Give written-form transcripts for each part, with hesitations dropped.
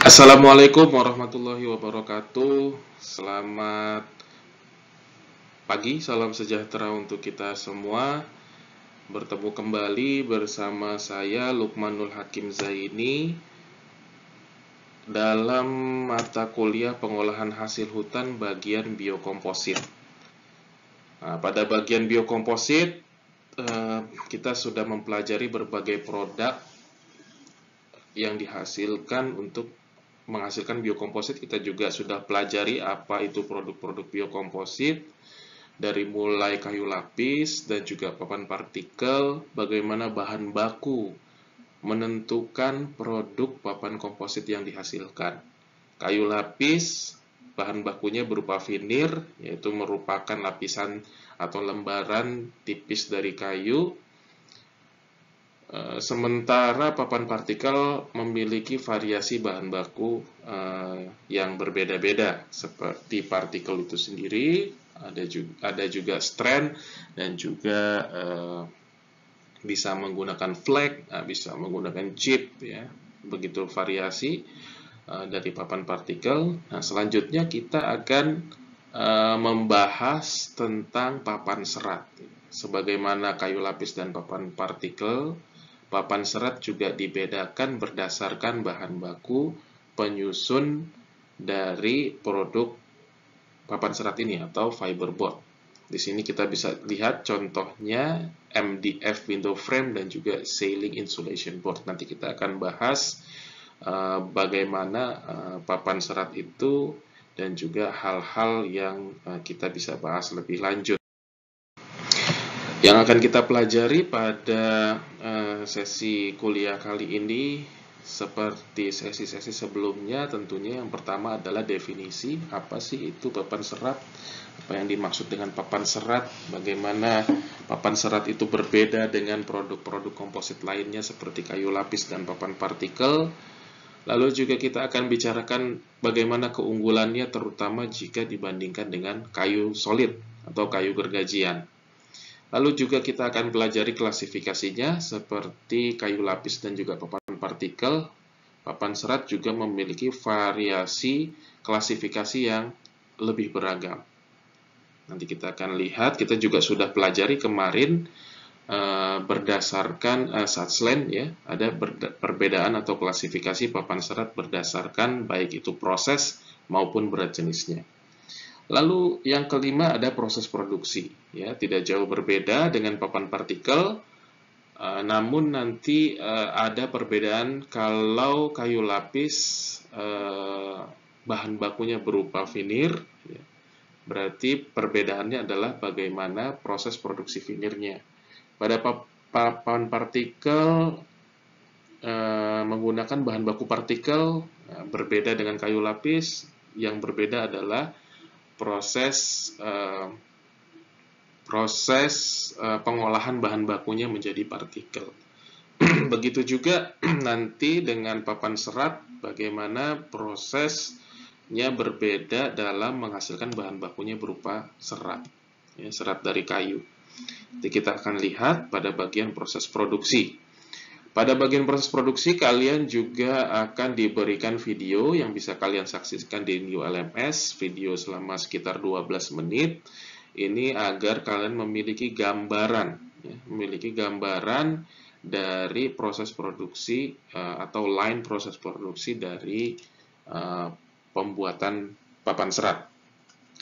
Assalamualaikum warahmatullahi wabarakatuh. Selamat pagi, salam sejahtera untuk kita semua. Bertemu kembali bersama saya Lukmanul Hakim Zaini dalam mata kuliah pengolahan hasil hutan bagian biokomposit. Nah, pada bagian biokomposit kita sudah mempelajari berbagai produk yang dihasilkan untuk menghasilkan biokomposit. Kita juga sudah pelajari apa itu produk-produk biokomposit, dari mulai kayu lapis dan juga papan partikel, bagaimana bahan baku menentukan produk papan komposit yang dihasilkan. Kayu lapis, bahan bakunya berupa vinir, yaitu merupakan lapisan atau lembaran tipis dari kayu. Sementara papan partikel memiliki variasi bahan baku yang berbeda-beda, seperti partikel itu sendiri, ada juga strand, dan juga bisa menggunakan flake, bisa menggunakan chip, ya. Begitu variasi dari papan partikel. Nah, selanjutnya kita akan membahas tentang papan serat. Sebagaimana kayu lapis dan papan partikel, papan serat juga dibedakan berdasarkan bahan baku penyusun dari produk papan serat ini atau fiberboard. Di sini kita bisa lihat contohnya MDF window frame dan juga ceiling insulation board. Nanti kita akan bahas bagaimana papan serat itu dan juga hal-hal yang kita bisa bahas lebih lanjut. Yang akan kita pelajari pada sesi kuliah kali ini, seperti sesi-sesi sebelumnya, tentunya yang pertama adalah definisi. Apa sih itu papan serat? Apa yang dimaksud dengan papan serat? Bagaimana papan serat itu berbeda dengan produk-produk komposit lainnya seperti kayu lapis dan papan partikel. Lalu juga kita akan bicarakan bagaimana keunggulannya, terutama jika dibandingkan dengan kayu solid atau kayu gergajian. Lalu juga kita akan pelajari klasifikasinya seperti kayu lapis dan juga papan partikel. Papan serat juga memiliki variasi klasifikasi yang lebih beragam. Nanti kita akan lihat, kita juga sudah pelajari kemarin berdasarkan Suchland, ya, ada perbedaan atau klasifikasi papan serat berdasarkan baik itu proses maupun berat jenisnya. Lalu yang kelima ada proses produksi, ya, tidak jauh berbeda dengan papan partikel, namun nanti ada perbedaan. Kalau kayu lapis bahan bakunya berupa vinir, ya, berarti perbedaannya adalah bagaimana proses produksi vinirnya. Pada papan partikel menggunakan bahan baku partikel, berbeda dengan kayu lapis. Yang berbeda adalah proses pengolahan bahan bakunya menjadi partikel. Begitu juga nanti dengan papan serat, bagaimana prosesnya berbeda dalam menghasilkan bahan bakunya berupa serat, ya, serat dari kayu. Jadi kita akan lihat pada bagian proses produksi. Pada bagian proses produksi, kalian juga akan diberikan video yang bisa kalian saksikan di New LMS, video selama sekitar 12 menit. Ini agar kalian memiliki gambaran, ya, memiliki gambaran dari proses produksi atau line proses produksi dari pembuatan papan serat.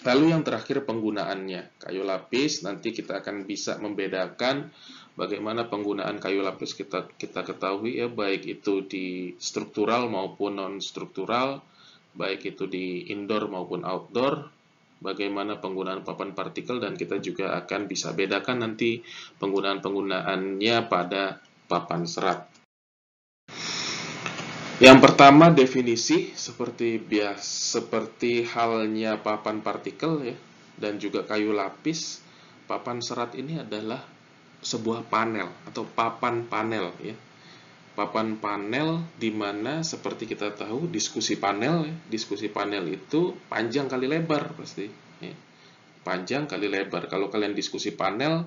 Lalu yang terakhir penggunaannya. Kayu lapis, nanti kita akan bisa membedakan bagaimana penggunaan kayu lapis kita ketahui, ya, baik itu di struktural maupun non-struktural, baik itu di indoor maupun outdoor. Bagaimana penggunaan papan partikel, dan kita juga akan bisa bedakan nanti penggunaan-penggunaannya pada papan serat. Yang pertama definisi, seperti halnya papan partikel, ya, dan juga kayu lapis. Papan serat ini adalah sebuah panel atau papan panel, ya. Papan panel di mana seperti kita tahu diskusi panel, ya. Diskusi panel itu panjang kali lebar pasti, ya. Panjang kali lebar. Kalau kalian diskusi panel,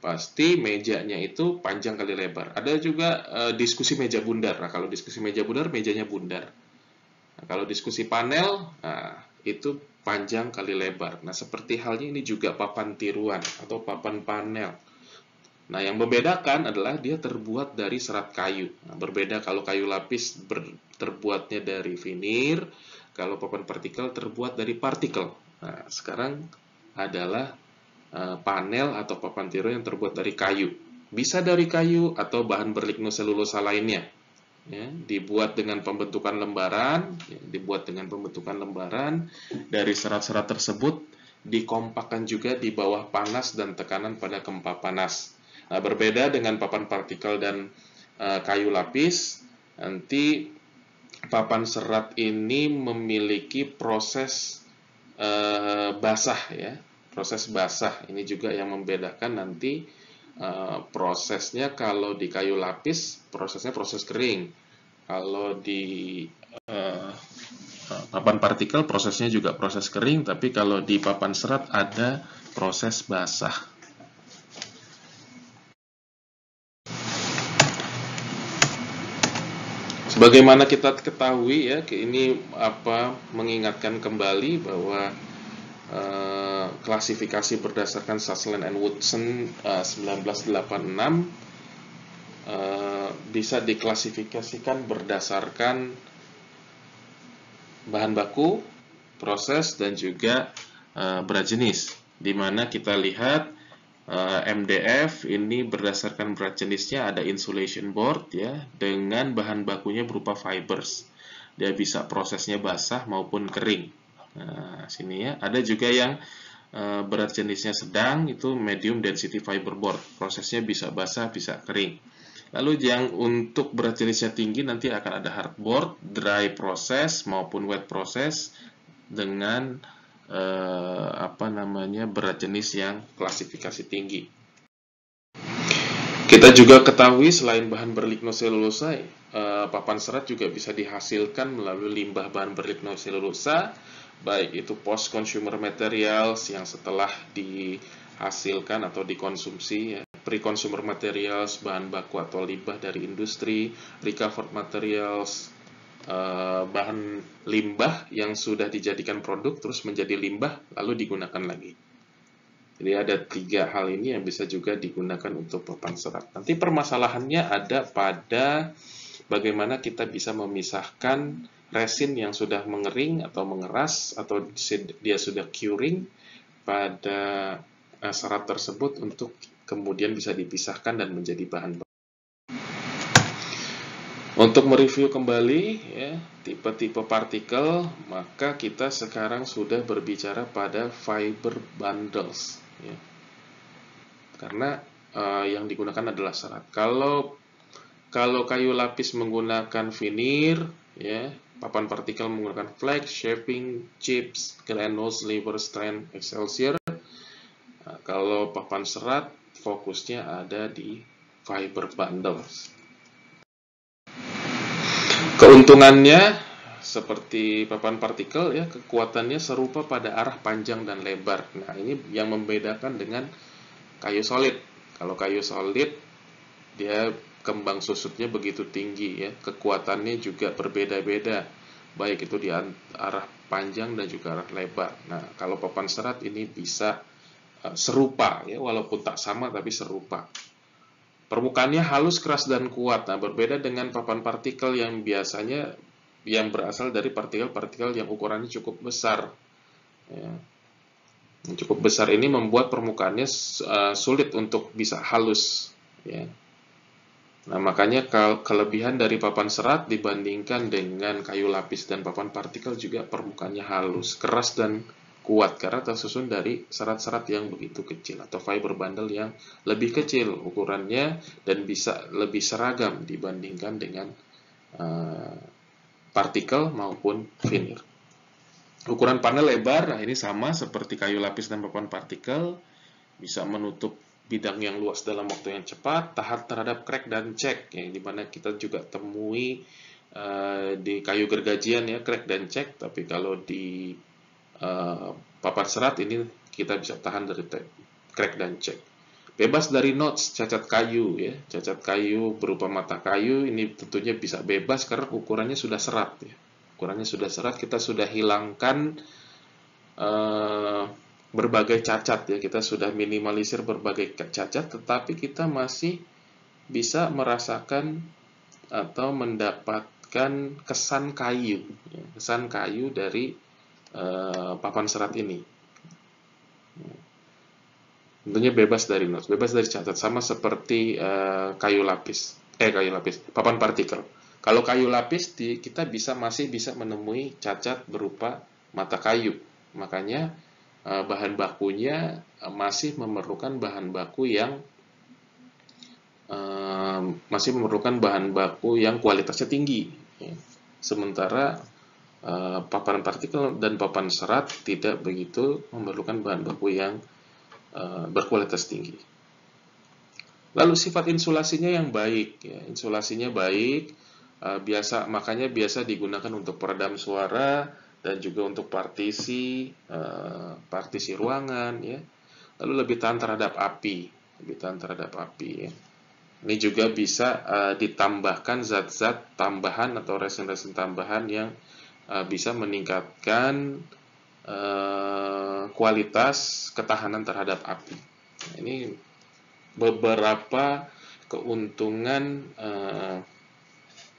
pasti mejanya itu panjang kali lebar. Ada juga diskusi meja bundar. Nah, kalau diskusi meja bundar, mejanya bundar. Nah, kalau diskusi panel, nah, itu panjang kali lebar. Nah, seperti halnya ini juga papan tiruan atau papan panel. Nah, yang membedakan adalah dia terbuat dari serat kayu. Nah, berbeda kalau kayu lapis terbuatnya dari vinir, kalau papan partikel terbuat dari partikel. Nah, sekarang adalah panel atau papan tiru yang terbuat dari kayu. Bisa dari kayu atau bahan berlignoselulosa lainnya. Ya, dibuat dengan pembentukan lembaran, dari serat-serat tersebut dikompakkan juga di bawah panas dan tekanan pada keempat panas. Nah, berbeda dengan papan partikel dan kayu lapis, nanti papan serat ini memiliki proses basah ya. Proses basah ini juga yang membedakan nanti prosesnya. Kalau di kayu lapis prosesnya proses kering. Kalau di papan partikel prosesnya juga proses kering, tapi kalau di papan serat ada proses basah. Sebagaimana kita ketahui ya, ini mengingatkan kembali bahwa klasifikasi berdasarkan Sutherland and Woodson 1986 bisa diklasifikasikan berdasarkan bahan baku, proses, dan juga berat jenis. Di mana kita lihat MDF ini berdasarkan berat jenisnya ada insulation board ya, dengan bahan bakunya berupa fibers. Dia bisa prosesnya basah maupun kering. Nah, sini ya, ada juga yang berat jenisnya sedang, itu medium density fiberboard. Prosesnya bisa basah, bisa kering. Lalu yang untuk berat jenisnya tinggi nanti akan ada hardboard, dry process maupun wet process dengan berat jenis yang klasifikasi tinggi. Kita juga ketahui selain bahan berlignoselulosa, papan serat juga bisa dihasilkan melalui limbah bahan berlignoselulosa, baik itu post consumer materials yang setelah dihasilkan atau dikonsumsi, ya, pre-consumer materials, bahan baku atau limbah dari industri, recovered materials, bahan limbah yang sudah dijadikan produk terus menjadi limbah lalu digunakan lagi. Jadi ada 3 hal ini yang bisa juga digunakan untuk papan serat. Nanti permasalahannya ada pada bagaimana kita bisa memisahkan resin yang sudah mengering atau mengeras atau dia sudah curing pada serat tersebut untuk kemudian bisa dipisahkan dan menjadi bahan. Untuk mereview kembali ya, tipe-tipe partikel, maka kita sekarang sudah berbicara pada fiber bundles ya. Karena yang digunakan adalah serat. Kalau kayu lapis menggunakan vinir ya, papan partikel menggunakan flex, shaping, chips, granules, liver, strand, excelsior. Nah, kalau papan serat fokusnya ada di fiber bundles. Keuntungannya seperti papan partikel ya, kekuatannya serupa pada arah panjang dan lebar. Nah, ini yang membedakan dengan kayu solid. Kalau kayu solid dia kembang susutnya begitu tinggi ya, kekuatannya juga berbeda-beda, baik itu di arah panjang dan juga arah lebar. Nah, kalau papan serat ini bisa serupa ya, walaupun tak sama tapi serupa. Permukaannya halus, keras, dan kuat. Nah, berbeda dengan papan partikel yang biasanya yang berasal dari partikel-partikel yang ukurannya cukup besar. Ya. Cukup besar ini membuat permukaannya sulit untuk bisa halus. Ya. Nah, makanya kelebihan dari papan serat dibandingkan dengan kayu lapis dan papan partikel juga permukaannya halus, keras, dan kuat karena tersusun dari serat-serat yang begitu kecil atau fiber bundle yang lebih kecil ukurannya dan bisa lebih seragam dibandingkan dengan partikel maupun vinir. Ukuran panel lebar, nah ini sama seperti kayu lapis dan papan partikel, bisa menutup bidang yang luas dalam waktu yang cepat, tahan terhadap crack dan cek, yang dimana kita juga temui di kayu gergajian ya, crack dan cek, tapi kalau di papan serat ini kita bisa tahan dari crack dan cek. Bebas dari knots, cacat kayu ya, cacat kayu berupa mata kayu ini tentunya bisa bebas karena ukurannya sudah serat ya. Ukurannya sudah serat, kita sudah hilangkan berbagai cacat ya, kita sudah minimalisir berbagai cacat, tetapi kita masih bisa merasakan atau mendapatkan kesan kayu, ya, kesan kayu dari papan serat ini. Tentunya bebas dari notes, bebas dari cacat, sama seperti kayu lapis, papan partikel. Kalau kayu lapis kita masih bisa menemui cacat berupa mata kayu. Makanya bahan bakunya masih memerlukan bahan baku yang kualitasnya tinggi. Sementara paparan partikel dan papan serat tidak begitu memerlukan bahan baku yang berkualitas tinggi. Lalu sifat insulasinya yang baik, ya. Insulasinya baik, makanya biasa digunakan untuk peredam suara dan juga untuk partisi ruangan, ya. Lalu lebih tahan terhadap api, ya. Ini juga bisa ditambahkan zat-zat tambahan atau resin-resin tambahan yang bisa meningkatkan kualitas ketahanan terhadap api. Ini beberapa keuntungan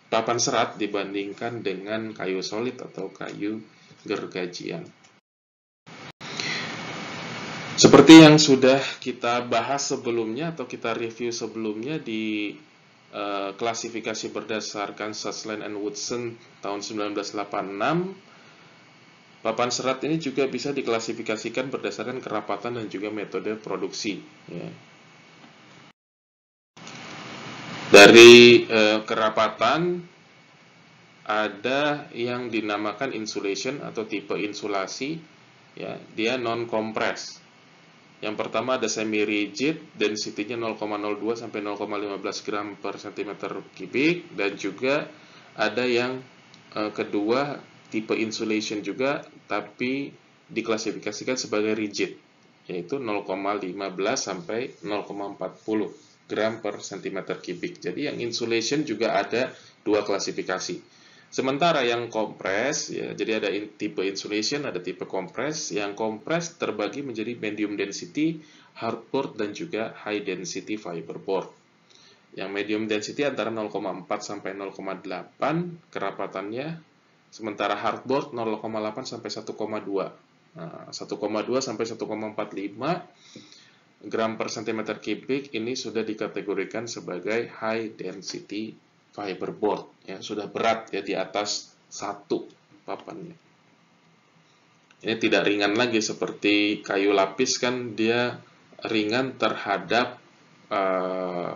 papan serat dibandingkan dengan kayu solid atau kayu gergajian. Seperti yang sudah kita bahas sebelumnya atau kita review sebelumnya di klasifikasi berdasarkan Sutherland and Woodson tahun 1986, papan serat ini juga bisa diklasifikasikan berdasarkan kerapatan dan juga metode produksi. Ya. Dari kerapatan ada yang dinamakan insulation atau tipe insulasi, ya, dia non-compress. Yang pertama ada semi-rigid, density-nya 0,02 sampai 0,15 gram per cm kubik, dan juga ada yang kedua tipe insulation juga, tapi diklasifikasikan sebagai rigid, yaitu 0,15 sampai 0,40 gram per cm kubik. Jadi yang insulation juga ada dua klasifikasi. Sementara yang kompres, ya, jadi ada tipe insulation, ada tipe kompres. Yang kompres terbagi menjadi medium density, hardboard, dan juga high density fiberboard. Yang medium density antara 0,4 sampai 0,8 kerapatannya, sementara hardboard 0,8 sampai 1,2. Nah, 1,2 sampai 1,45 gram per cm kubik ini sudah dikategorikan sebagai high density fiberboard, ya, sudah berat, ya, di atas 1 papannya. Ini tidak ringan lagi seperti kayu lapis, kan dia ringan terhadap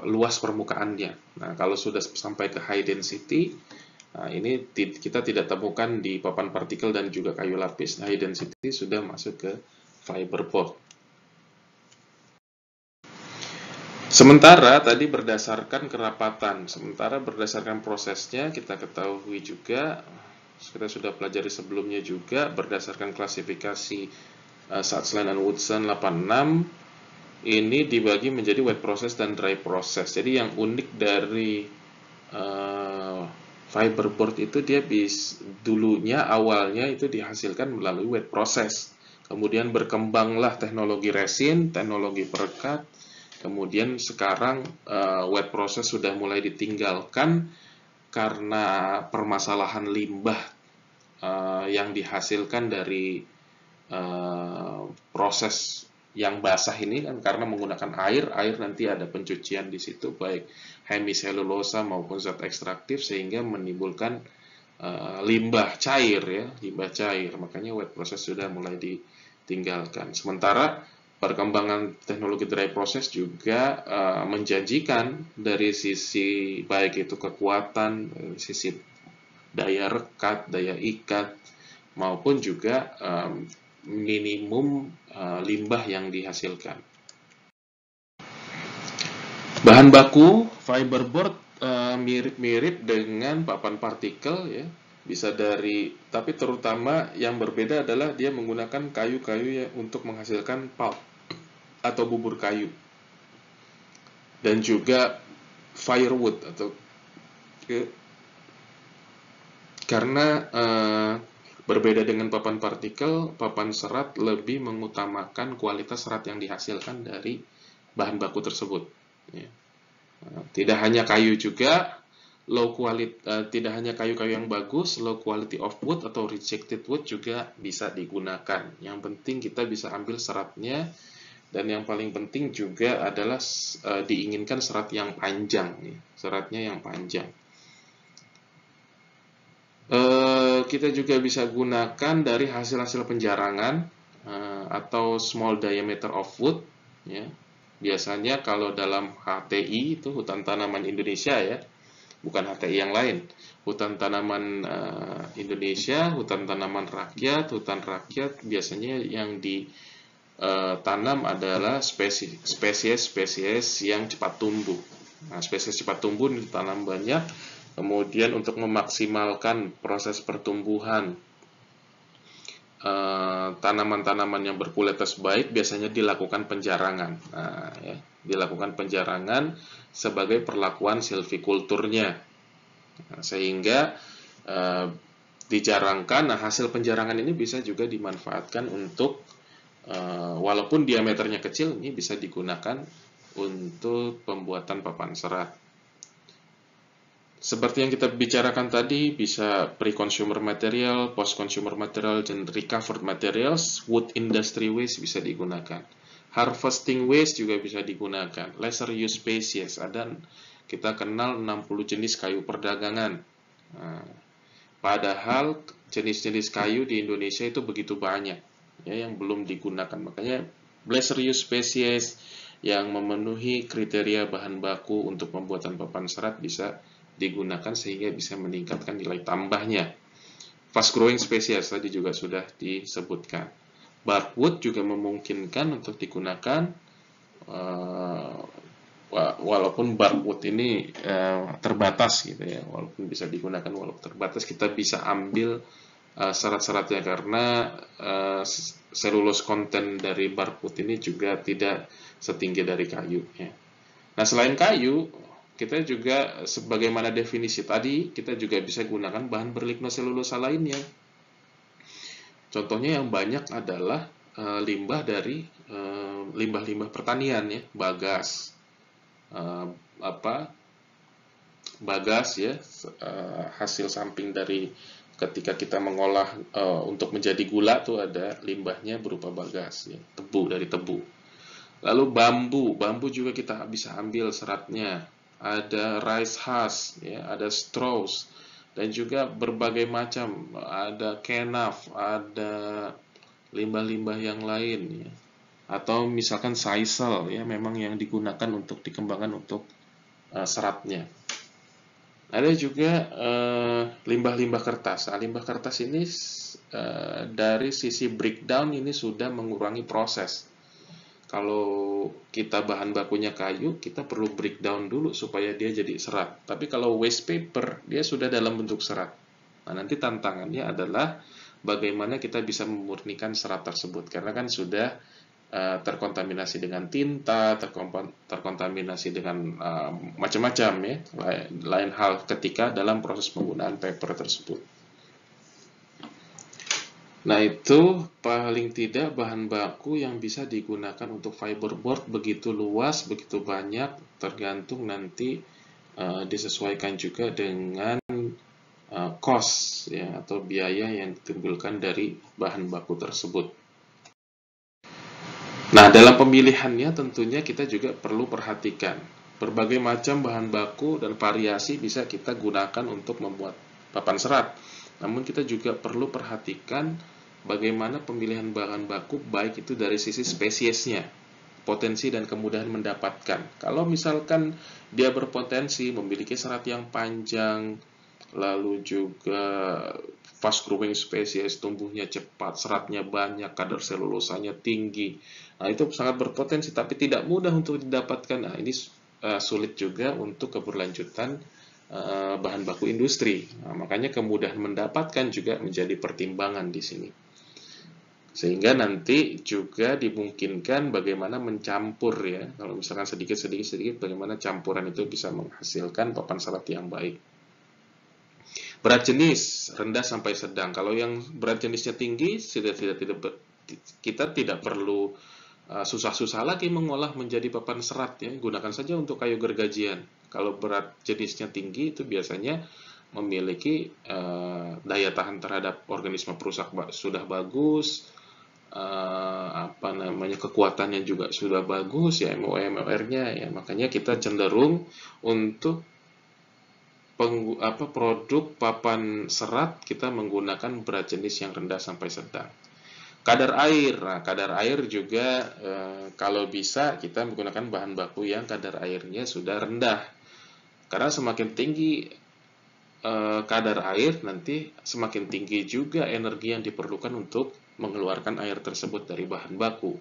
luas permukaannya. Nah, kalau sudah sampai ke high density, nah, ini kita tidak temukan di papan partikel dan juga kayu lapis. High density sudah masuk ke fiberboard. Sementara tadi berdasarkan kerapatan, sementara berdasarkan prosesnya kita ketahui juga, kita sudah pelajari sebelumnya juga, berdasarkan klasifikasi Sutherland and Woodson 86, ini dibagi menjadi wet process dan dry process. Jadi yang unik dari fiberboard itu dia dulunya awalnya itu dihasilkan melalui wet process. Kemudian berkembanglah teknologi resin, teknologi perekat. Kemudian sekarang wet process sudah mulai ditinggalkan karena permasalahan limbah yang dihasilkan dari proses yang basah ini, kan, karena menggunakan air nanti ada pencucian di situ, baik hemiselulosa maupun zat ekstraktif, sehingga menimbulkan limbah cair, ya, limbah cair. Makanya wet process sudah mulai ditinggalkan. Sementara perkembangan teknologi dry process juga menjanjikan dari sisi baik itu kekuatan, sisi daya rekat, daya ikat, maupun juga minimum limbah yang dihasilkan. Bahan baku fiberboard mirip-mirip dengan papan partikel, ya. Bisa tapi terutama yang berbeda adalah dia menggunakan kayu-kayu untuk menghasilkan pulp atau bubur kayu, dan juga firewood atau Karena berbeda dengan papan partikel, papan serat lebih mengutamakan kualitas serat yang dihasilkan dari bahan baku tersebut. Ya. Tidak hanya kayu juga, tidak hanya kayu-kayu yang bagus, low quality of wood atau rejected wood juga bisa digunakan. Yang penting kita bisa ambil seratnya, dan yang paling penting juga adalah diinginkan serat yang panjang, seratnya yang panjang. Kita juga bisa gunakan dari hasil-hasil penjarangan atau small diameter of wood, ya. Biasanya kalau dalam HTI itu hutan tanaman Indonesia, ya, bukan HTI yang lain, hutan tanaman Indonesia, hutan tanaman rakyat, hutan rakyat biasanya yang ditanam adalah spesies-spesies yang cepat tumbuh. Nah, spesies cepat tumbuh ditanam banyak. Kemudian untuk memaksimalkan proses pertumbuhan tanaman-tanaman yang berkualitas baik biasanya dilakukan penjarangan. Nah, ya, dilakukan penjarangan sebagai perlakuan silvikulturnya. Nah, sehingga dijarangkan. Nah, hasil penjarangan ini bisa juga dimanfaatkan untuk walaupun diameternya kecil, ini bisa digunakan untuk pembuatan papan serat. Seperti yang kita bicarakan tadi, bisa pre-consumer material, post-consumer material, dan recovered materials, wood industry waste bisa digunakan. Harvesting waste juga bisa digunakan. Lesser use species, ada kita kenal 60 jenis kayu perdagangan. Nah, padahal jenis-jenis kayu di Indonesia itu begitu banyak, ya, yang belum digunakan. Makanya lesser use species yang memenuhi kriteria bahan baku untuk pembuatan papan serat bisa digunakan sehingga bisa meningkatkan nilai tambahnya. Fast growing species tadi juga sudah disebutkan. Barkwood juga memungkinkan untuk digunakan, walaupun barkwood ini terbatas gitu ya, walaupun bisa digunakan walaupun terbatas, kita bisa ambil serat-seratnya karena selulose konten dari barkwood ini juga tidak setinggi dari kayu, ya. Nah, selain kayu, kita juga sebagaimana definisi tadi, kita juga bisa gunakan bahan berlignoselulosa lainnya. Contohnya yang banyak adalah limbah dari limbah-limbah pertanian, ya, bagas, bagas, ya, hasil samping dari ketika kita mengolah untuk menjadi gula tuh ada limbahnya berupa bagas, ya, dari tebu. Lalu bambu juga kita bisa ambil seratnya. Ada rice husk, ya, ada straws, dan juga berbagai macam, ada kenaf, ada limbah-limbah yang lain, ya. Atau misalkan sisal, ya, memang yang digunakan untuk dikembangkan untuk seratnya. Ada juga limbah-limbah kertas. Nah, limbah kertas ini dari sisi breakdown ini sudah mengurangi proses. Kalau kita bahan bakunya kayu, kita perlu breakdown dulu supaya dia jadi serat. Tapi kalau waste paper, dia sudah dalam bentuk serat. Nah, nanti tantangannya adalah bagaimana kita bisa memurnikan serat tersebut. Karena kan sudah terkontaminasi dengan tinta, terkontaminasi dengan macam-macam, ya. Lain hal ketika dalam proses penggunaan paper tersebut. Nah, itu paling tidak bahan baku yang bisa digunakan untuk fiberboard begitu luas, begitu banyak, tergantung nanti disesuaikan juga dengan cost, ya, atau biaya yang ditimbulkan dari bahan baku tersebut. Nah, dalam pemilihannya tentunya kita juga perlu perhatikan berbagai macam bahan baku dan variasi bisa kita gunakan untuk membuat papan serat. Namun kita juga perlu perhatikan bagaimana pemilihan bahan baku, baik itu dari sisi spesiesnya, potensi dan kemudahan mendapatkan. Kalau misalkan dia berpotensi memiliki serat yang panjang, lalu juga fast growing spesies, tumbuhnya cepat, seratnya banyak, kadar selulosanya tinggi, nah itu sangat berpotensi tapi tidak mudah untuk didapatkan. Nah, ini sulit juga untuk keberlanjutan bahan baku industri. Nah, makanya kemudahan mendapatkan juga menjadi pertimbangan di sini. Sehingga nanti juga dimungkinkan bagaimana mencampur, ya. Kalau misalkan sedikit-sedikit bagaimana campuran itu bisa menghasilkan papan serat yang baik. Berat jenis rendah sampai sedang. Kalau yang berat jenisnya tinggi, kita tidak perlu susah-susah lagi mengolah menjadi papan serat ya. Gunakan saja untuk kayu gergajian. Kalau berat jenisnya tinggi itu biasanya memiliki daya tahan terhadap organisme perusak sudah bagus, apa namanya, kekuatannya juga sudah bagus ya, MOR-nya ya. Makanya kita cenderung untuk produk papan serat kita menggunakan berat jenis yang rendah sampai sedang. Kadar air, nah kadar air juga kalau bisa kita menggunakan bahan baku yang kadar airnya sudah rendah. Karena semakin tinggi kadar air, nanti semakin tinggi juga energi yang diperlukan untuk mengeluarkan air tersebut dari bahan baku.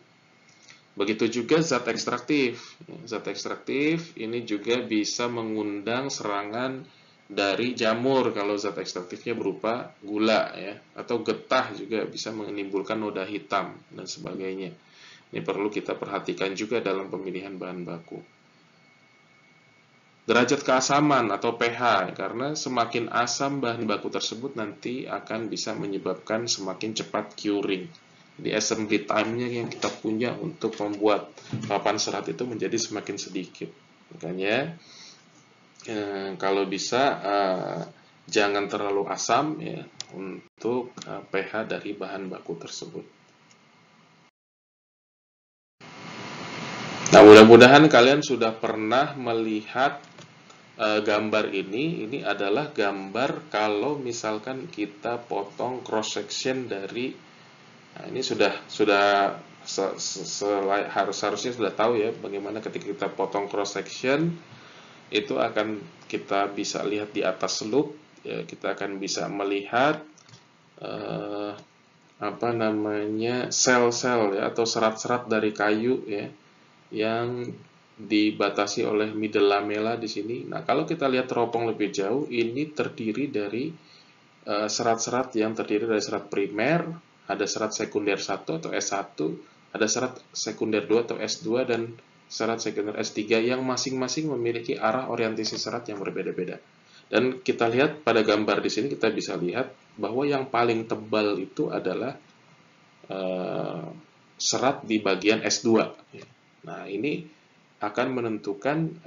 Begitu juga zat ekstraktif. Zat ekstraktif ini juga bisa mengundang serangan dari jamur kalau zat ekstraktifnya berupa gula ya, atau getah juga bisa menimbulkan noda hitam dan sebagainya. Ini perlu kita perhatikan juga dalam pemilihan bahan baku. Derajat keasaman atau pH, karena semakin asam bahan baku tersebut nanti akan bisa menyebabkan semakin cepat curing. Di assembly time-nya yang kita punya untuk membuat papan serat itu menjadi semakin sedikit. Makanya kalau bisa jangan terlalu asam ya untuk pH dari bahan baku tersebut. Nah, mudah-mudahan kalian sudah pernah melihat gambar ini. Ini adalah gambar kalau misalkan kita potong cross section dari, nah ini harusnya sudah tahu ya bagaimana ketika kita potong cross section itu akan kita bisa lihat di atas loop ya, kita akan bisa melihat apa namanya, sel-sel ya atau serat-serat dari kayu ya yang dibatasi oleh middle lamella di sini. Nah, kalau kita lihat teropong lebih jauh, ini terdiri dari serat-serat yang terdiri dari serat primer, ada serat sekunder 1 atau S1, ada serat sekunder 2 atau S2 dan serat sekunder S3 yang masing-masing memiliki arah orientasi serat yang berbeda-beda. Dan kita lihat pada gambar di sini kita bisa lihat bahwa yang paling tebal itu adalah serat di bagian S2. Nah, ini akan menentukan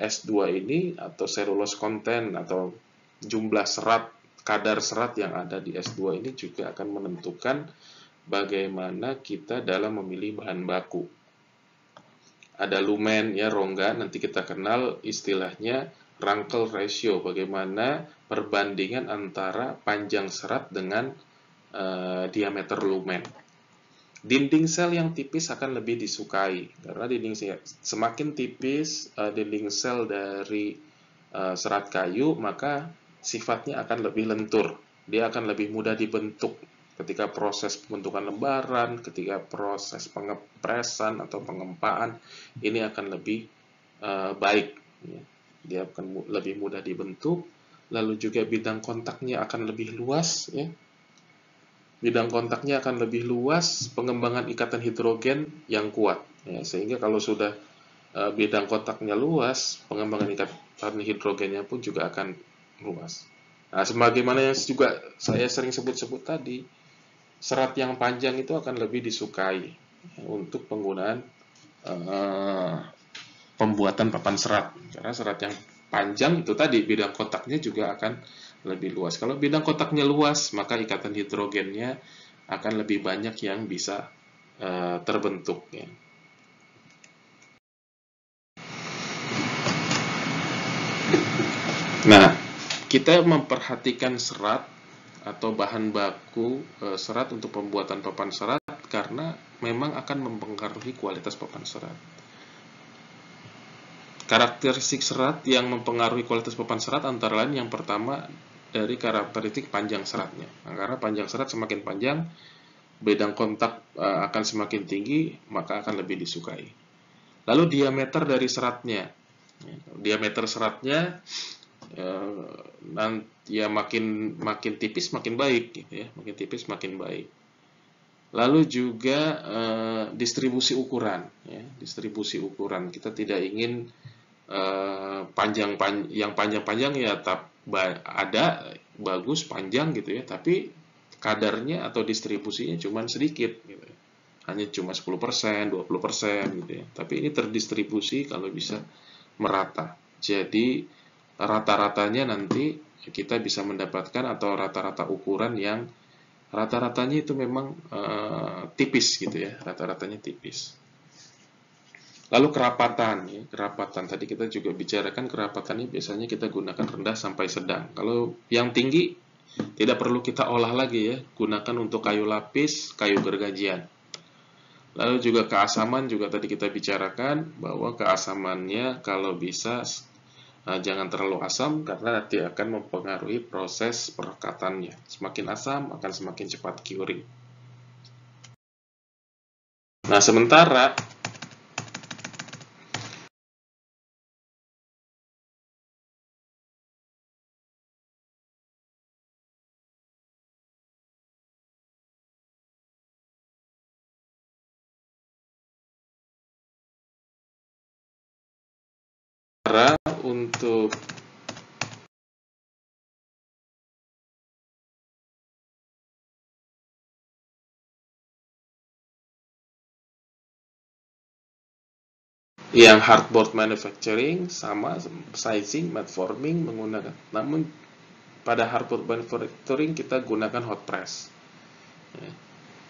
S2 ini atau cellulose content atau jumlah serat, kadar serat yang ada di S2 ini juga akan menentukan bagaimana kita dalam memilih bahan baku. Ada lumen ya, rongga, nanti kita kenal istilahnya Runkel ratio, bagaimana perbandingan antara panjang serat dengan diameter lumen. Dinding sel yang tipis akan lebih disukai karena semakin tipis dinding sel dari serat kayu, maka sifatnya akan lebih lentur. Dia akan lebih mudah dibentuk ketika proses pembentukan lembaran, ketika proses pengepresan atau pengempaan, ini akan lebih baik. Dia akan lebih mudah dibentuk, lalu juga bidang kontaknya akan lebih luas ya. Bidang kontaknya akan lebih luas, pengembangan ikatan hidrogen yang kuat ya, sehingga kalau sudah bidang kontaknya luas, pengembangan ikatan hidrogennya pun juga akan luas. Nah, sebagaimana yang juga saya sering sebut-sebut tadi, serat yang panjang itu akan lebih disukai ya, untuk penggunaan pembuatan papan serat, karena serat yang panjang itu tadi bidang kontaknya juga akan lebih luas. Kalau bidang kontaknya luas, maka ikatan hidrogennya akan lebih banyak yang bisa terbentuk ya. Nah, kita memperhatikan serat atau bahan baku serat untuk pembuatan papan serat karena memang akan mempengaruhi kualitas papan serat. Karakteristik serat yang mempengaruhi kualitas papan serat antara lain yang pertama dari karakteristik panjang seratnya. Nah, karena panjang serat semakin panjang, bidang kontak akan semakin tinggi, maka akan lebih disukai. Lalu diameter dari seratnya. Diameter seratnya ya makin tipis makin baik gitu ya, makin tipis makin baik. Lalu juga distribusi ukuran ya, distribusi ukuran. Kita tidak ingin yang panjang-panjang ya ada bagus panjang gitu ya, tapi kadarnya atau distribusinya cuma sedikit gitu. Hanya cuma 10%, 20% gitu ya. Tapi ini terdistribusi kalau bisa merata. Jadi rata-ratanya nanti kita bisa mendapatkan atau rata-rata ukuran yang rata-ratanya itu memang tipis gitu ya, rata-ratanya tipis. Lalu kerapatan, ya. Kerapatan tadi kita juga bicarakan kerapatan ini biasanya kita gunakan rendah sampai sedang. Kalau yang tinggi tidak perlu kita olah lagi ya, gunakan untuk kayu lapis, kayu gergajian. Lalu juga keasaman juga tadi kita bicarakan bahwa keasamannya kalau bisa jangan terlalu asam karena nanti akan mempengaruhi proses perekatannya. Semakin asam akan semakin cepat curing. Nah, sementara untuk yang hardboard manufacturing sama sizing, mat forming menggunakan. Namun pada hardboard manufacturing kita gunakan hot press.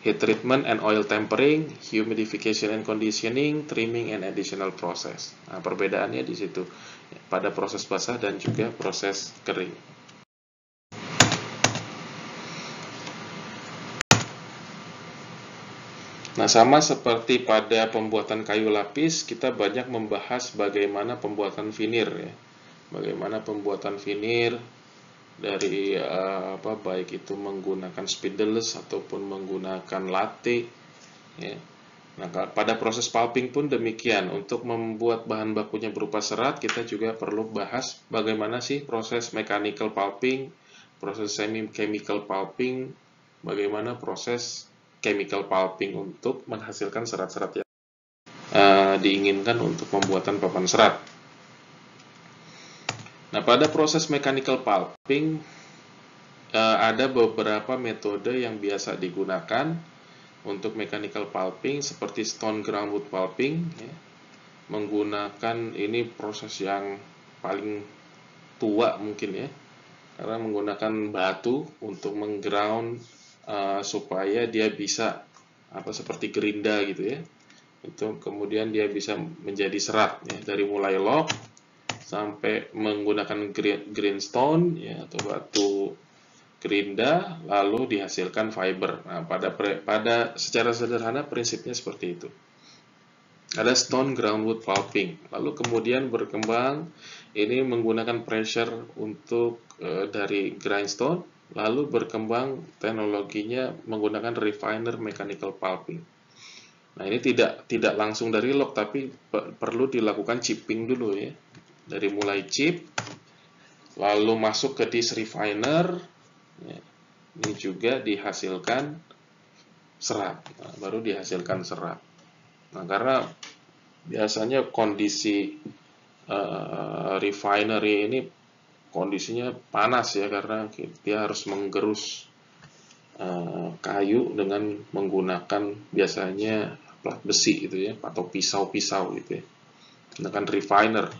Heat treatment and oil tempering, humidification and conditioning, trimming and additional process. Nah, perbedaannya di situ pada proses basah dan juga proses kering. Nah, sama seperti pada pembuatan kayu lapis, kita banyak membahas bagaimana pembuatan veneer ya. Bagaimana pembuatan veneer dari baik itu menggunakan spindles ataupun menggunakan latte ya. Nah, pada proses pulping pun demikian. Untuk membuat bahan bakunya berupa serat, kita juga perlu bahas bagaimana sih proses mechanical pulping, proses semi chemical pulping, bagaimana proses chemical pulping untuk menghasilkan serat-serat yang diinginkan untuk pembuatan papan serat. Nah, pada proses mechanical pulping ada beberapa metode yang biasa digunakan untuk mechanical pulping seperti stone groundwood pulping ya. Menggunakan ini proses yang paling tua mungkin ya, karena menggunakan batu untuk mengground supaya dia bisa seperti gerinda gitu ya. Itu kemudian dia bisa menjadi serat ya, dari mulai log sampai menggunakan greenstone ya, atau batu gerinda lalu dihasilkan fiber. Nah, pada secara sederhana prinsipnya seperti itu. Ada stone groundwood pulping. Lalu kemudian berkembang ini menggunakan pressure untuk dari grindstone, lalu berkembang teknologinya menggunakan refiner mechanical pulping. Nah, ini tidak langsung dari log tapi perlu dilakukan chipping dulu ya. Dari mulai chip lalu masuk ke disk refiner. Ya, ini juga dihasilkan serat. Nah, baru dihasilkan serat. Nah, karena biasanya kondisi refinery ini kondisinya panas ya, karena dia harus menggerus kayu dengan menggunakan biasanya plat besi gitu ya, atau pisau-pisau gitu ya. Dengan refiner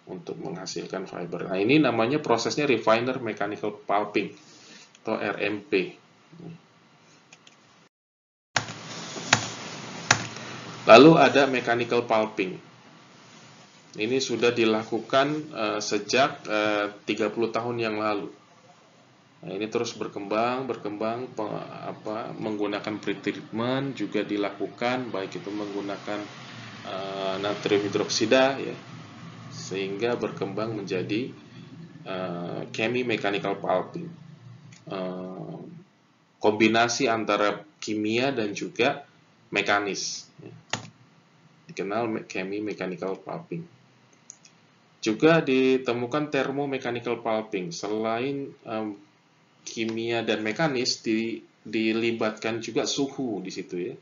untuk menghasilkan fiber. Nah, ini namanya prosesnya refiner mechanical pulping atau RMP. Lalu ada mechanical pulping. Ini sudah dilakukan sejak 30 tahun yang lalu. Nah, ini terus berkembang menggunakan pretreatment juga dilakukan, baik itu menggunakan natrium hidroksida ya, sehingga berkembang menjadi chemi-mechanical pulping. Kombinasi antara kimia dan juga mekanis. Dikenal chemi-mechanical pulping. Juga ditemukan thermomechanical pulping. Selain kimia dan mekanis, dilibatkan juga suhu di situ ya.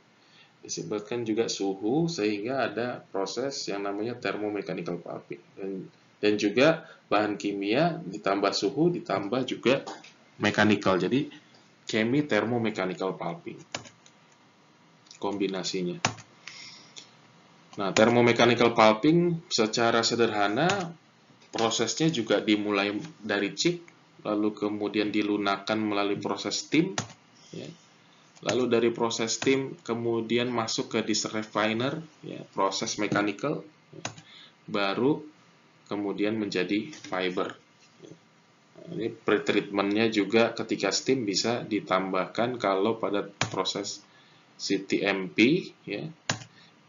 Disebutkan juga suhu sehingga ada proses yang namanya thermomechanical pulping. Dan Dan juga bahan kimia ditambah suhu ditambah juga mechanical. Jadi chemi thermomechanical pulping kombinasinya. Nah, thermomechanical pulping secara sederhana prosesnya juga dimulai dari chip, lalu kemudian dilunakan melalui proses steam, ya. Lalu dari proses steam kemudian masuk ke disrefiner, ya, proses mechanical, ya. Baru kemudian menjadi fiber. Nah, ini pretreatmentnya juga ketika steam bisa ditambahkan kalau pada proses CTMP, ya,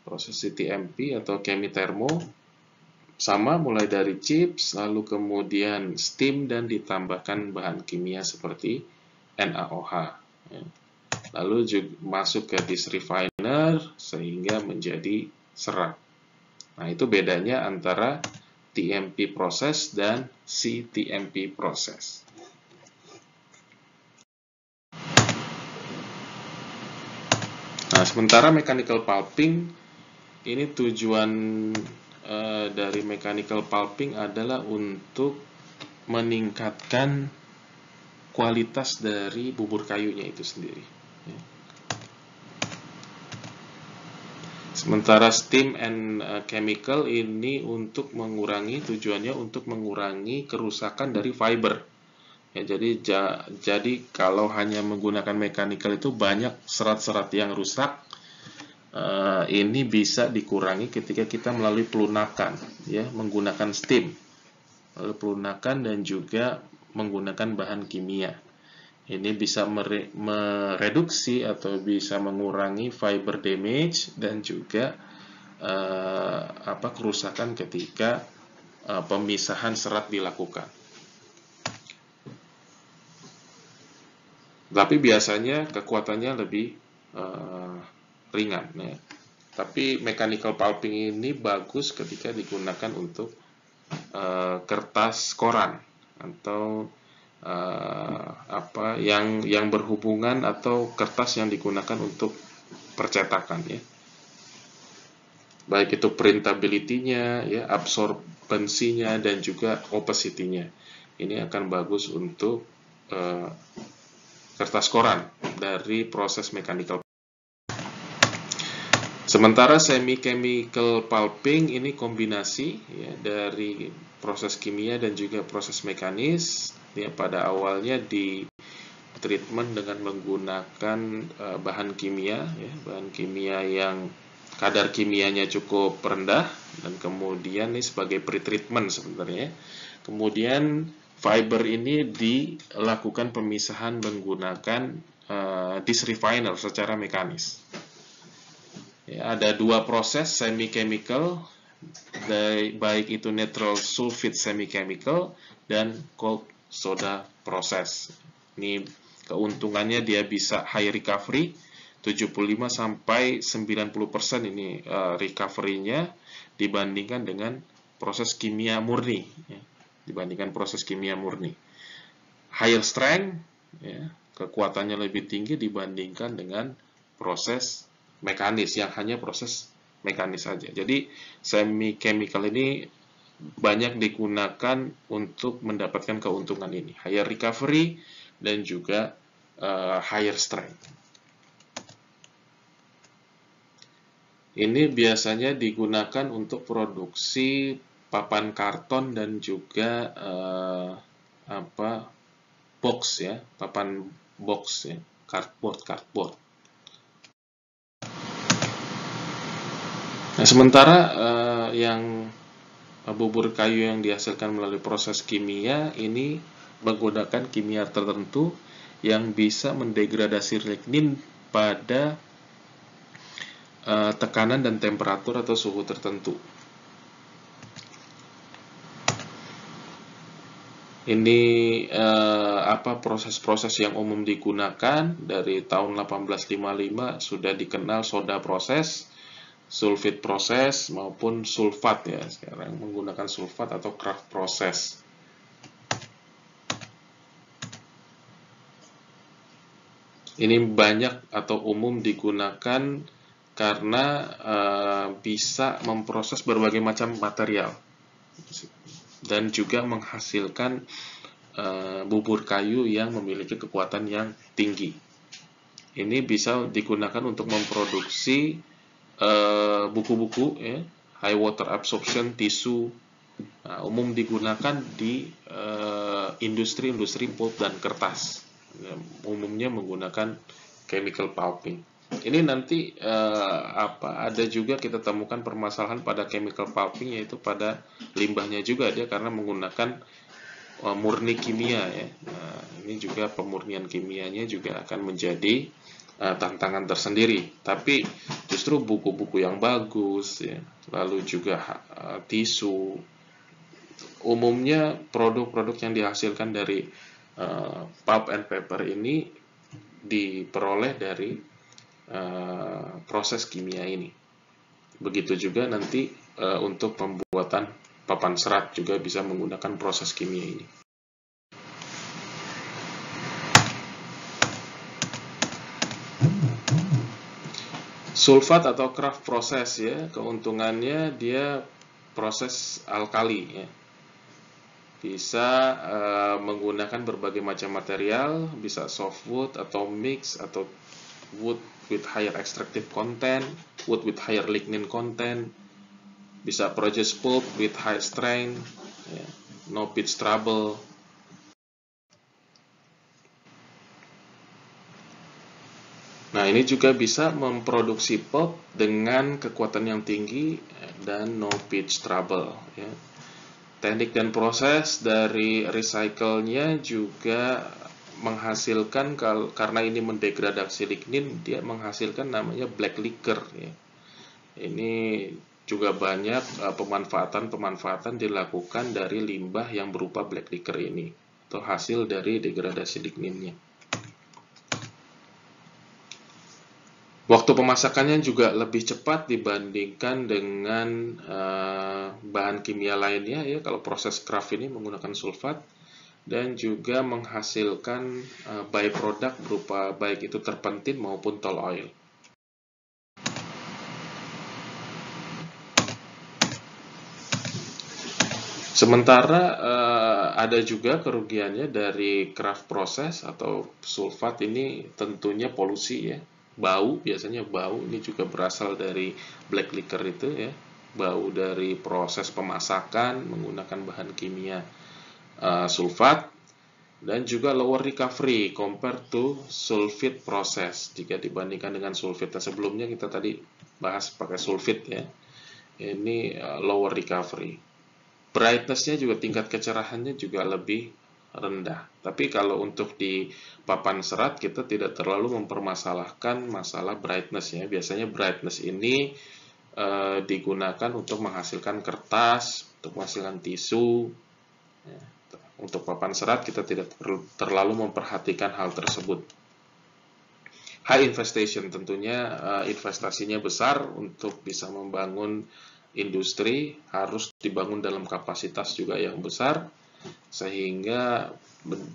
proses CTMP atau chemi-thermo sama mulai dari chips, lalu kemudian steam dan ditambahkan bahan kimia seperti NaOH. Ya. Lalu juga masuk ke disrefiner sehingga menjadi serat. Nah, itu bedanya antara TMP proses dan CTMP proses. Nah, sementara mechanical pulping ini tujuan dari mechanical pulping adalah untuk meningkatkan kualitas dari bubur kayunya itu sendiri. Ya. Sementara steam and chemical ini untuk tujuannya untuk mengurangi kerusakan dari fiber. Ya, jadi kalau hanya menggunakan mechanical itu banyak serat-serat yang rusak. Ini bisa dikurangi ketika kita melalui pelunakan, ya, menggunakan steam, lalu pelunakan dan juga menggunakan bahan kimia. Ini bisa mereduksi atau bisa mengurangi fiber damage dan juga kerusakan ketika pemisahan serat dilakukan. Tapi biasanya kekuatannya lebih ringan, ya. Tapi mechanical pulping ini bagus ketika digunakan untuk kertas koran atau yang berhubungan atau kertas yang digunakan untuk percetakan, ya. Baik itu printability-nya, ya, absorbensinya dan juga opacity-nya. Ini akan bagus untuk kertas koran dari proses mechanical. Sementara semi-chemical pulping ini kombinasi, ya, dari proses kimia dan juga proses mekanis. Ya, pada awalnya di treatment dengan menggunakan bahan kimia, ya, bahan kimia yang kadar kimianya cukup rendah, dan kemudian ini sebagai pretreatment sebenarnya. Kemudian fiber ini dilakukan pemisahan menggunakan disrefiner secara mekanis. Ya, ada dua proses semi-chemical, baik itu neutral sulfate semi-chemical dan cold soda proses. Ini keuntungannya dia bisa high recovery, 75 sampai 90% ini recovery-nya dibandingkan dengan proses kimia murni, ya, higher strength, ya, kekuatannya lebih tinggi dibandingkan dengan proses mekanis yang hanya proses mekanis saja. Jadi semi chemical ini banyak digunakan untuk mendapatkan keuntungan ini, higher recovery dan juga higher strength. Ini biasanya digunakan untuk produksi papan karton dan juga box, ya, papan box, ya, cardboard. Nah, sementara yang bubur kayu yang dihasilkan melalui proses kimia ini menggunakan kimia tertentu yang bisa mendegradasi lignin pada tekanan dan temperatur atau suhu tertentu. Ini proses-proses yang umum digunakan dari tahun 1855 sudah dikenal soda proses, sulfit proses maupun sulfat, ya, sekarang menggunakan sulfat atau Kraft proses. Ini banyak atau umum digunakan karena bisa memproses berbagai macam material. dan juga menghasilkan bubur kayu yang memiliki kekuatan yang tinggi. Ini bisa digunakan untuk memproduksi buku-buku, ya, high water absorption, tisu. Nah, umum digunakan di industri-industri pulp dan kertas. Umumnya menggunakan chemical pulping. Ini nanti ada juga kita temukan permasalahan pada chemical pulping, yaitu pada limbahnya juga dia karena menggunakan murni kimia, ya. Nah, ini juga pemurnian kimianya juga akan menjadi tantangan tersendiri. Tapi justru buku-buku yang bagus, ya, lalu juga tisu, umumnya produk-produk yang dihasilkan dari pulp and paper ini diperoleh dari proses kimia ini. Begitu juga nanti untuk pembuatan papan serat juga bisa menggunakan proses kimia ini. Sulfat atau Kraft proses, ya, keuntungannya dia proses alkali, ya. Bisa menggunakan berbagai macam material, bisa softwood atau mix atau wood with higher extractive content, wood with higher lignin content, bisa produce pulp with high strength, ya, no pitch trouble. Nah, ini juga bisa memproduksi pulp dengan kekuatan yang tinggi dan no pitch trouble, ya. Teknik dan proses dari recycle-nya juga menghasilkan, karena ini mendegradasi lignin, dia menghasilkan namanya black liquor, ya. Ini juga banyak pemanfaatan dilakukan dari limbah yang berupa black liquor ini, atau hasil dari degradasi ligninnya. Waktu pemasakannya juga lebih cepat dibandingkan dengan bahan kimia lainnya, ya. Kalau proses Kraft ini menggunakan sulfat dan juga menghasilkan byproduct berupa baik itu terpentin maupun tall oil. Sementara ada juga kerugiannya dari Kraft proses atau sulfat ini, tentunya polusi, ya. Bau, biasanya bau ini juga berasal dari black liquor itu, ya. Bau dari proses pemasakan menggunakan bahan kimia sulfat, dan juga lower recovery compared to sulfite process. Jika dibandingkan dengan sulfite sebelumnya, kita tadi bahas pakai sulfite, ya. Ini lower recovery. Brightness-nya juga, tingkat kecerahannya juga lebih rendah. Tapi kalau untuk di papan serat kita tidak terlalu mempermasalahkan masalah brightness, ya. Biasanya brightness ini digunakan untuk menghasilkan kertas, untuk menghasilkan tisu, ya. Untuk papan serat kita tidak terlalu memperhatikan hal tersebut. High investation, tentunya investasinya besar untuk bisa membangun industri, harus dibangun dalam kapasitas juga yang besar, sehingga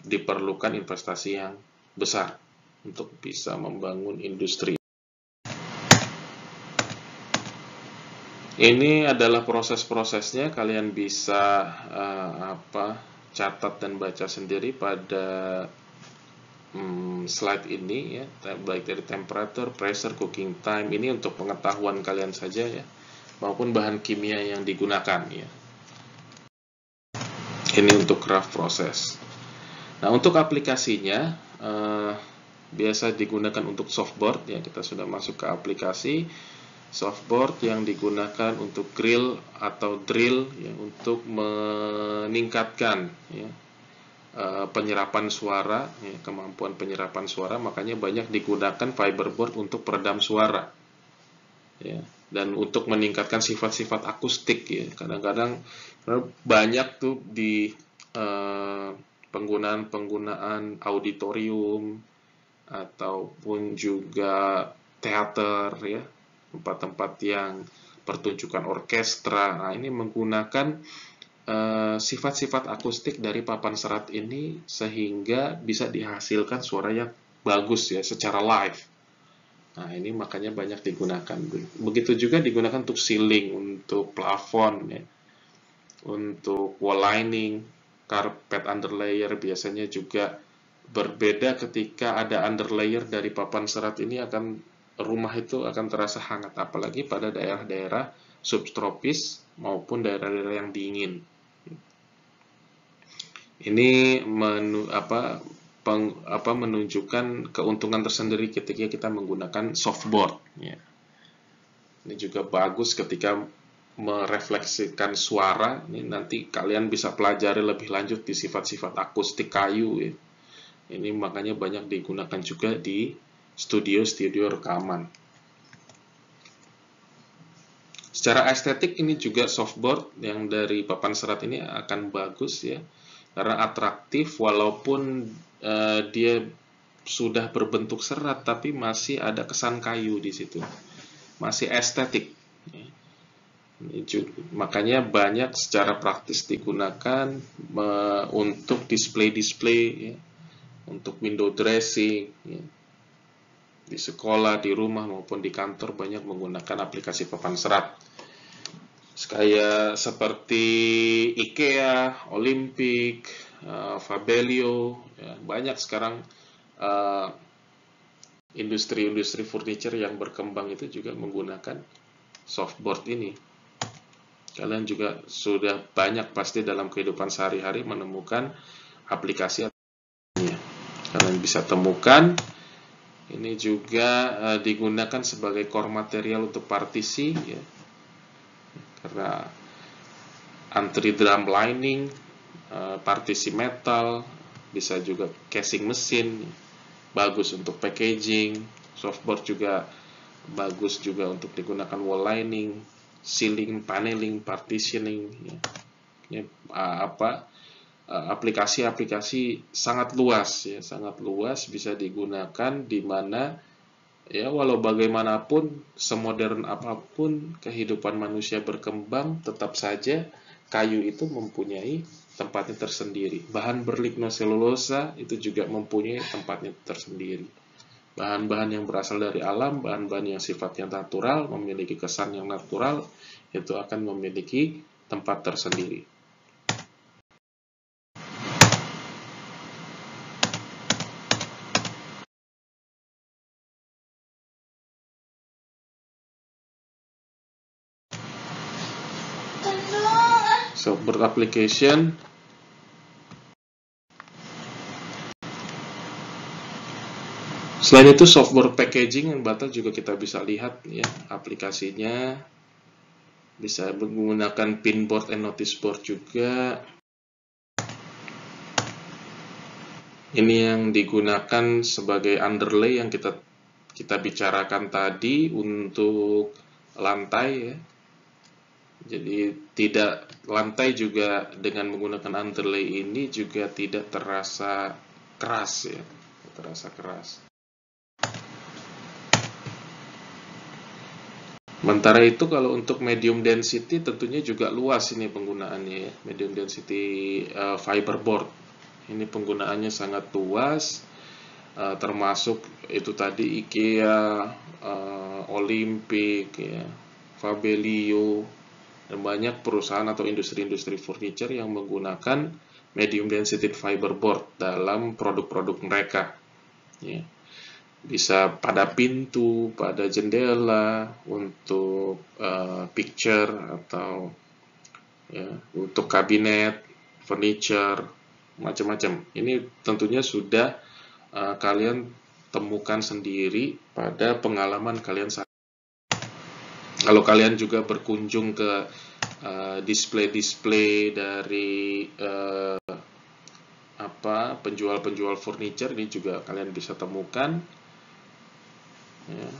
diperlukan investasi yang besar untuk bisa membangun industri. Ini adalah proses-prosesnya, kalian bisa catat dan baca sendiri pada slide ini, ya, baik dari temperature, pressure, cooking time. Ini untuk pengetahuan kalian saja, ya, maupun bahan kimia yang digunakan, ya. Ini untuk Kraft proses. Nah, untuk aplikasinya biasa digunakan untuk softboard, ya. Kita sudah masuk ke aplikasi softboard yang digunakan untuk grill atau drill, ya, untuk meningkatkan, ya, penyerapan suara, ya, kemampuan penyerapan suara. Makanya banyak digunakan fiberboard untuk peredam suara, ya, dan untuk meningkatkan sifat-sifat akustik, ya. Kadang-kadang banyak tuh di penggunaan auditorium ataupun juga teater, ya, tempat-tempat yang pertunjukan orkestra. Nah, ini menggunakan sifat-sifat akustik dari papan serat ini sehingga bisa dihasilkan suara yang bagus, ya, secara live. Nah, ini makanya banyak digunakan. Begitu juga digunakan untuk ceiling, untuk plafon, ya, Untuk wall lining, carpet underlayer biasanya juga berbeda ketika ada underlayer dari papan serat ini rumah itu akan terasa hangat, apalagi pada daerah-daerah subtropis maupun daerah-daerah yang dingin. Ini menunjukkan keuntungan tersendiri ketika kita menggunakan softboard. Ya. Ini juga bagus ketika merefleksikan suara. Ini nanti kalian bisa pelajari lebih lanjut di sifat-sifat akustik kayu. Ya. Ini makanya banyak digunakan juga di studio-studio rekaman. Secara estetik ini juga softboard yang dari papan serat ini akan bagus ya, karena atraktif walaupun dia sudah berbentuk serat tapi masih ada kesan kayu di situ, masih estetik. Makanya banyak secara praktis digunakan untuk display-display ya, untuk window dressing ya. Di sekolah, di rumah maupun di kantor banyak menggunakan aplikasi papan serat. Kayak seperti IKEA, Olympic, Fabelio, ya, banyak sekarang industri-industri furniture yang berkembang itu juga menggunakan softboard ini. Kalian juga sudah banyak pasti dalam kehidupan sehari-hari menemukan aplikasi ini. Kalian bisa temukan. Ini juga digunakan sebagai core material untuk partisi ya. Karena anti drum lining, partisi metal, bisa juga casing mesin, bagus untuk packaging. Softboard juga bagus juga untuk digunakan wall lining, ceiling paneling, partitioning ya. Ini aplikasi-aplikasi sangat luas ya, sangat luas, bisa digunakan di mana ya, walau bagaimanapun semodern apapun kehidupan manusia berkembang, tetap saja kayu itu mempunyai tempatnya tersendiri. Bahan berlignoselulosa itu juga mempunyai tempatnya tersendiri. Bahan-bahan yang berasal dari alam, bahan-bahan yang sifatnya natural, memiliki kesan yang natural, itu akan memiliki tempat tersendiri. Softboard application. Selain itu softboard packaging yang batal juga kita bisa lihat ya aplikasinya, bisa menggunakan pinboard and notice board juga. Ini yang digunakan sebagai underlay yang kita bicarakan tadi untuk lantai ya. Jadi tidak, lantai juga dengan menggunakan underlay ini juga tidak terasa keras ya, terasa keras. Sementara itu kalau untuk medium density tentunya juga luas ini penggunaannya ya. Medium density fiberboard. Ini penggunaannya sangat luas, termasuk itu tadi IKEA, Olympic ya, Fabelio, dan banyak perusahaan atau industri-industri furniture yang menggunakan medium density fiberboard dalam produk-produk mereka ya. Bisa pada pintu, pada jendela, untuk picture atau ya, untuk kabinet, furniture, macam-macam. Ini tentunya sudah kalian temukan sendiri pada pengalaman kalian saat. Kalau kalian juga berkunjung ke display-display dari penjual-penjual furniture, ini juga kalian bisa temukan. Ya.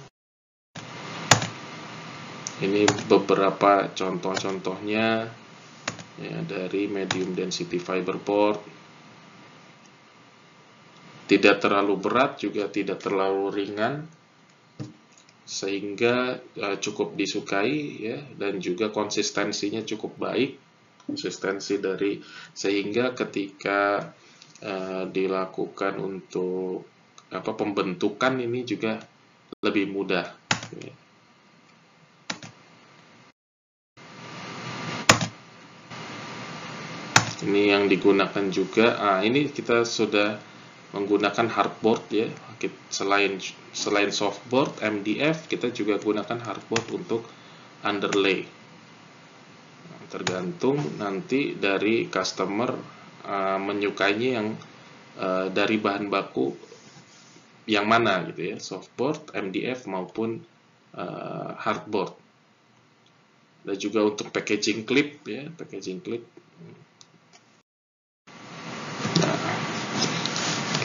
Ini beberapa contoh-contohnya ya, dari medium density fiberboard. Tidak terlalu berat juga tidak terlalu ringan, sehingga cukup disukai ya, dan juga konsistensinya cukup baik, konsistensi dari sehingga ketika dilakukan untuk pembentukan ini juga lebih mudah ya. Ini yang digunakan juga. Ini kita sudah menggunakan hardboard ya. Selain softboard, MDF, kita juga gunakan hardboard untuk underlay. Tergantung nanti dari customer menyukainya yang dari bahan baku yang mana gitu ya, softboard, MDF maupun hardboard. Dan juga untuk packaging clip ya, packaging clip.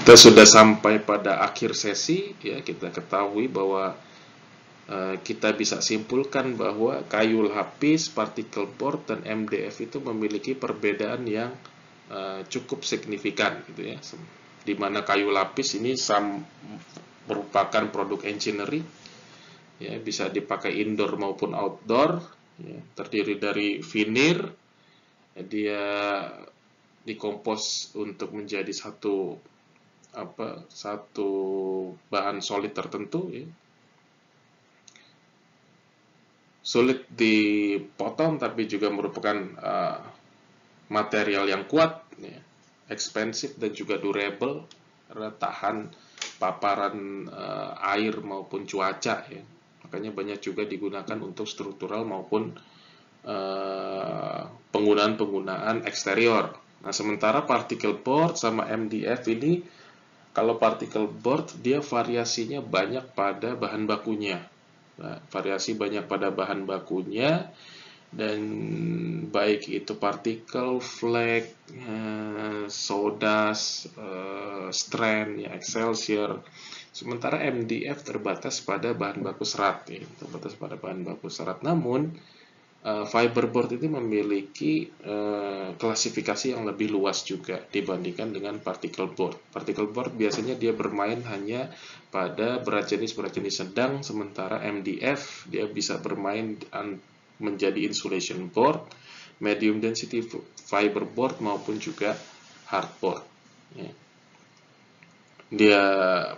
Kita sudah sampai pada akhir sesi ya, kita ketahui bahwa kita bisa simpulkan bahwa kayu lapis, particle board, dan MDF itu memiliki perbedaan yang cukup signifikan gitu ya. Di mana kayu lapis ini merupakan produk engineering ya, bisa dipakai indoor maupun outdoor ya, terdiri dari veneer, dia dikompos untuk menjadi satu bahan solid tertentu ya. Sulit dipotong tapi juga merupakan material yang kuat ya, expensive dan juga durable karena tahan paparan air maupun cuaca ya. Makanya banyak juga digunakan untuk struktural maupun penggunaan eksterior. Nah, sementara particle board sama MDF ini, kalau particle board dia variasinya banyak pada bahan bakunya. Nah, variasi banyak pada bahan bakunya, dan baik itu partikel, flake, sawdust, strand, ya, excelsior. Sementara MDF terbatas pada bahan baku serat, ya, terbatas pada bahan baku serat. Namun fiberboard ini memiliki klasifikasi yang lebih luas juga dibandingkan dengan particle board. Particle board biasanya dia bermain hanya pada berat jenis sedang, sementara MDF dia bisa bermain menjadi insulation board, medium density fiberboard maupun juga hardboard. Ya. Dia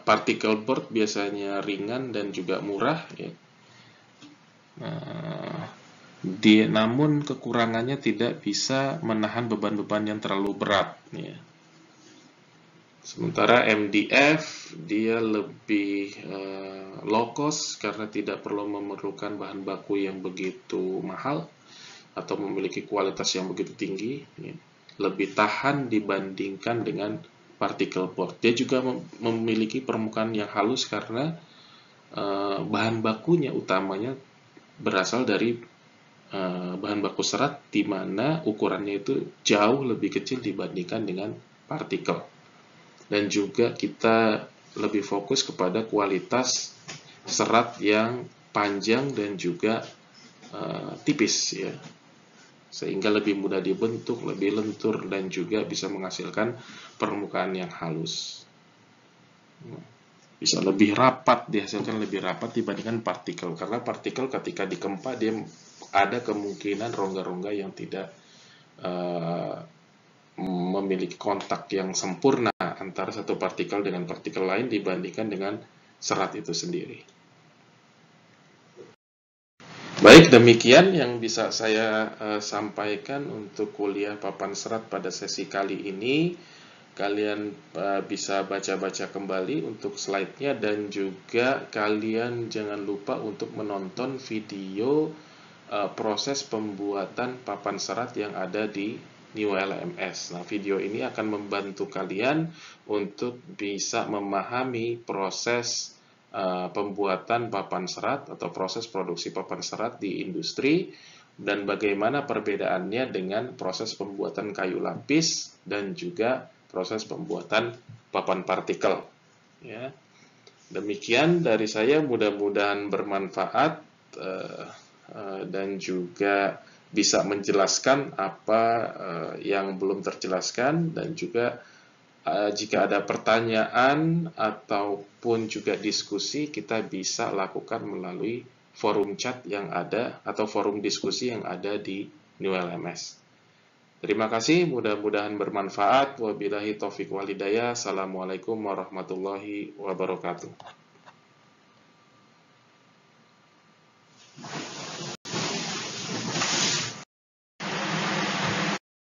particle board biasanya ringan dan juga murah. Ya. Namun kekurangannya tidak bisa menahan beban-beban yang terlalu berat ya. Sementara MDF dia lebih low cost karena tidak perlu memerlukan bahan baku yang begitu mahal atau memiliki kualitas yang begitu tinggi ya. Lebih tahan dibandingkan dengan particle board. Dia juga memiliki permukaan yang halus karena bahan bakunya utamanya berasal dari bahan baku serat, di mana ukurannya itu jauh lebih kecil dibandingkan dengan partikel. Dan juga kita lebih fokus kepada kualitas serat yang panjang dan juga tipis ya, sehingga lebih mudah dibentuk, lebih lentur, dan juga bisa menghasilkan permukaan yang halus. Bisa lebih rapat, dihasilkan lebih rapat dibandingkan partikel, karena partikel ketika dikempa dia ada kemungkinan rongga-rongga yang tidak memiliki kontak yang sempurna antara satu partikel dengan partikel lain dibandingkan dengan serat itu sendiri. Baik, demikian yang bisa saya sampaikan untuk kuliah papan serat pada sesi kali ini. Kalian bisa baca-baca kembali untuk slide-nya, dan juga kalian jangan lupa untuk menonton video proses pembuatan papan serat yang ada di New LMS. Nah, video ini akan membantu kalian untuk bisa memahami proses pembuatan papan serat atau proses produksi papan serat di industri, dan bagaimana perbedaannya dengan proses pembuatan kayu lapis dan juga proses pembuatan papan partikel. Ya. Demikian dari saya, mudah-mudahan bermanfaat dan juga bisa menjelaskan apa yang belum terjelaskan, dan juga jika ada pertanyaan ataupun juga diskusi, kita bisa lakukan melalui forum chat yang ada atau forum diskusi yang ada di New LMS. Terima kasih, mudah-mudahan bermanfaat. Wabillahi taufiq wal hidayah. Assalamualaikum warahmatullahi wabarakatuh.